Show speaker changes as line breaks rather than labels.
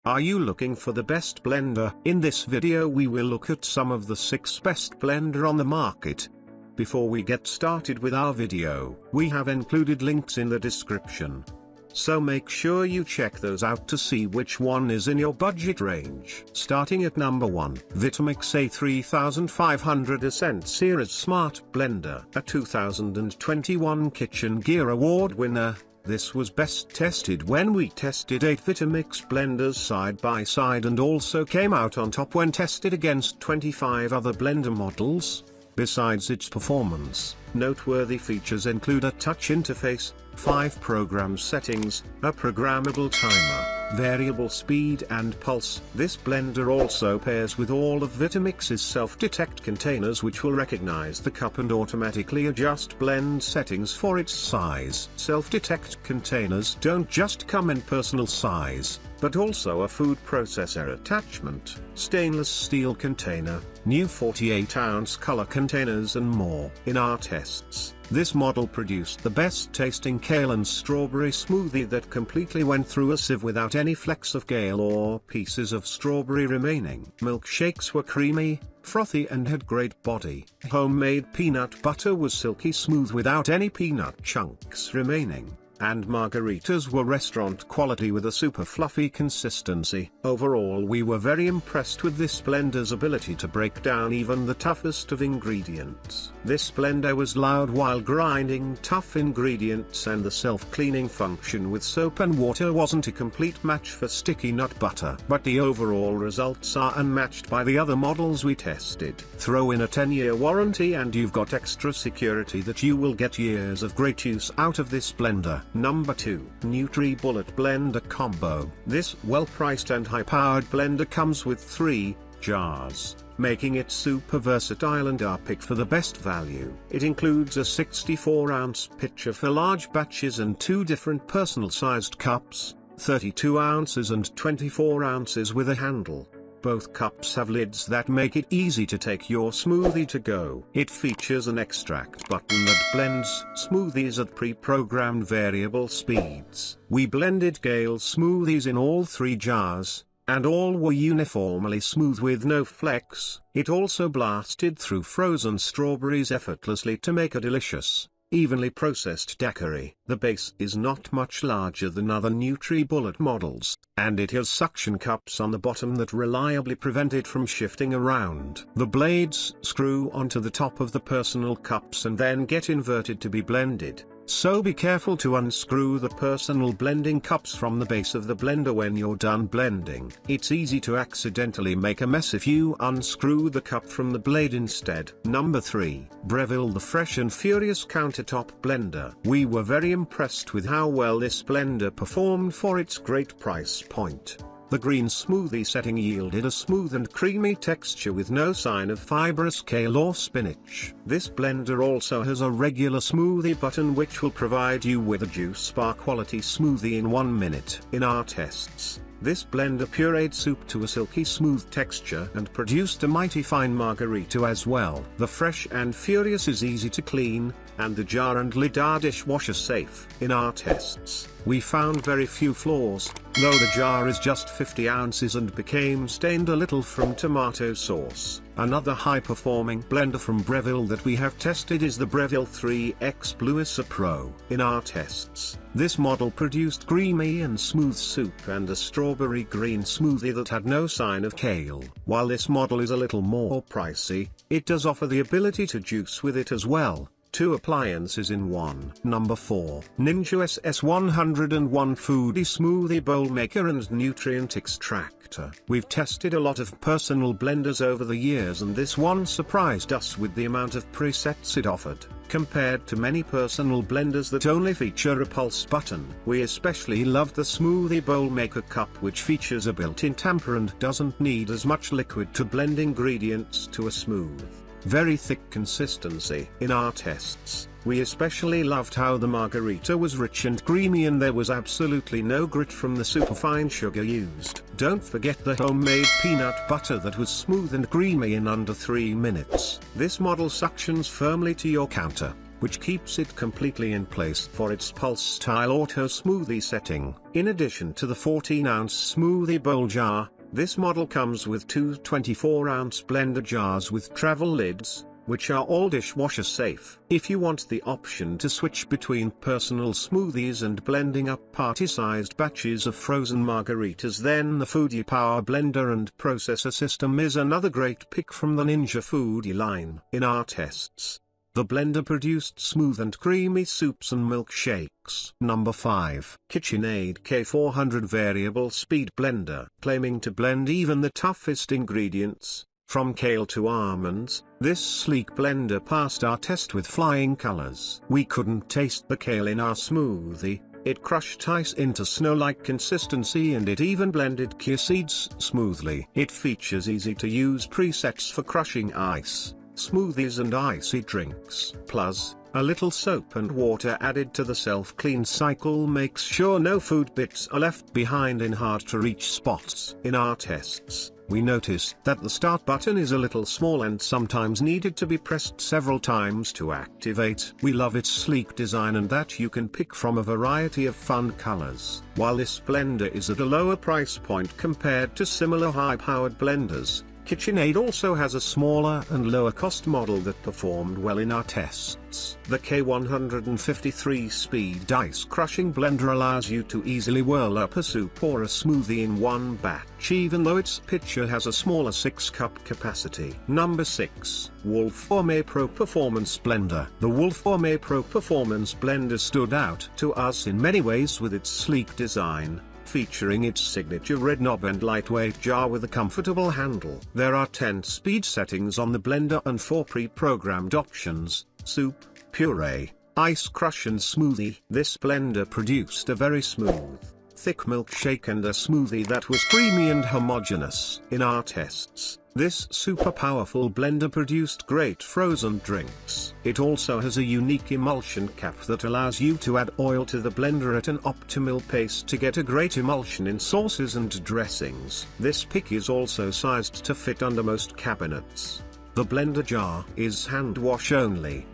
Are you looking for the best blender? In this video we will look at some of the 6 best blender on the market. Before we get started with our video, we have included links in the description. So make sure you check those out to see which one is in your budget range. Starting at number 1, Vitamix A3500 Ascent Series Smart Blender, a 2021 Kitchen Gear Award winner. This was best tested when we tested 8 Vitamix blenders side by side and also came out on top when tested against 25 other blender models. Besides its performance, noteworthy features include a touch interface, 5 program settings, a programmable timer, variable speed and pulse. This blender also pairs with all of Vitamix's self-detect containers, which will recognize the cup and automatically adjust blend settings for its size. Self-detect containers don't just come in personal size, but also a food processor attachment, stainless steel container, new 48-ounce color containers and more. In our tests, this model produced the best tasting kale and strawberry smoothie that completely went through a sieve without any flecks of kale or pieces of strawberry remaining. Milkshakes were creamy, frothy and had great body. Homemade peanut butter was silky smooth without any peanut chunks remaining. And margaritas were restaurant quality with a super fluffy consistency. Overall, we were very impressed with this blender's ability to break down even the toughest of ingredients. This blender was loud while grinding tough ingredients, and the self-cleaning function with soap and water wasn't a complete match for sticky nut butter. But the overall results are unmatched by the other models we tested. Throw in a 10-year warranty and you've got extra security that you will get years of great use out of this blender. Number 2, NutriBullet Blender Combo. This well-priced and high-powered blender comes with 3 jars, making it super versatile and our pick for the best value. It includes a 64-ounce pitcher for large batches and 2 different personal-sized cups, 32 ounces and 24 ounces with a handle. Both cups have lids that make it easy to take your smoothie to go. It features an extract button that blends smoothies at pre-programmed variable speeds. We blended kale smoothies in all 3 jars, and all were uniformly smooth with no flecks. It also blasted through frozen strawberries effortlessly to make a delicious, evenly processed daiquiri. The base is not much larger than other NutriBullet models, and it has suction cups on the bottom that reliably prevent it from shifting around. The blades screw onto the top of the personal cups and then get inverted to be blended, so be careful to unscrew the personal blending cups from the base of the blender when you're done blending. It's easy to accidentally make a mess if you unscrew the cup from the blade instead. Number 3, Breville the Fresh and Furious Countertop Blender. We were very impressed with how well this blender performed for its great price point. The green smoothie setting yielded a smooth and creamy texture with no sign of fibrous kale or spinach. This blender also has a regular smoothie button which will provide you with a juice bar quality smoothie in 1 minute. In our tests, this blender pureed soup to a silky smooth texture and produced a mighty fine margarita as well. The Fresh and Furious is easy to clean, and the jar and lid are dishwasher safe. In our tests, we found very few flaws, though the jar is just 50 ounces and became stained a little from tomato sauce. Another high-performing blender from Breville that we have tested is the Breville 3X Bluissa Pro. In our tests, this model produced creamy and smooth soup and a strawberry green smoothie that had no sign of kale. While this model is a little more pricey, it does offer the ability to juice with it as well. 2 appliances in 1. Number 4, Ninja SS101 Foodie Smoothie Bowl Maker and Nutrient Extractor. We've tested a lot of personal blenders over the years and this one surprised us with the amount of presets it offered. Compared to many personal blenders that only feature a pulse button, we especially loved the Smoothie Bowl Maker cup, which features a built-in tamper and doesn't need as much liquid to blend ingredients to a smooth, very thick consistency. In our tests, we especially loved how the margarita was rich and creamy and there was absolutely no grit from the superfine sugar used. Don't forget the homemade peanut butter that was smooth and creamy in under 3 minutes. This model suctions firmly to your counter, which keeps it completely in place for its pulse-style auto smoothie setting. In addition to the 14-ounce smoothie bowl jar, this model comes with two 24-ounce blender jars with travel lids, which are all dishwasher safe. If you want the option to switch between personal smoothies and blending up party-sized batches of frozen margaritas, then the Foodie Power Blender and Processor System is another great pick from the Ninja Foodie line. In our tests, the blender produced smooth and creamy soups and milkshakes. Number 5. KitchenAid K400 Variable Speed Blender. Claiming to blend even the toughest ingredients, from kale to almonds, this sleek blender passed our test with flying colors. We couldn't taste the kale in our smoothie. It crushed ice into snow-like consistency, and it even blended chia seeds smoothly. It features easy-to-use presets for crushing ice, smoothies and icy drinks. Plus, a little soap and water added to the self-clean cycle makes sure no food bits are left behind in hard-to-reach spots. In our tests, we noticed that the start button is a little small and sometimes needed to be pressed several times to activate. We love its sleek design and that you can pick from a variety of fun colors. While this blender is at a lower price point compared to similar high-powered blenders, KitchenAid also has a smaller and lower cost model that performed well in our tests. The K153 Speed Ice Crushing Blender allows you to easily whirl up a soup or a smoothie in one batch, even though its pitcher has a smaller 6-cup capacity. Number 6. Wolf Gourmet Pro Performance Blender. The Wolf Gourmet Pro Performance Blender stood out to us in many ways with its sleek design, featuring its signature red knob and lightweight jar with a comfortable handle. There are 10 speed settings on the blender and 4 pre-programmed options: soup, puree, ice crush and smoothie. This blender produced a very smooth, thick milkshake and a smoothie that was creamy and homogeneous. In our tests, this super powerful blender produced great frozen drinks. It also has a unique emulsion cap that allows you to add oil to the blender at an optimal pace to get a great emulsion in sauces and dressings. This pick is also sized to fit under most cabinets. The blender jar is hand wash only,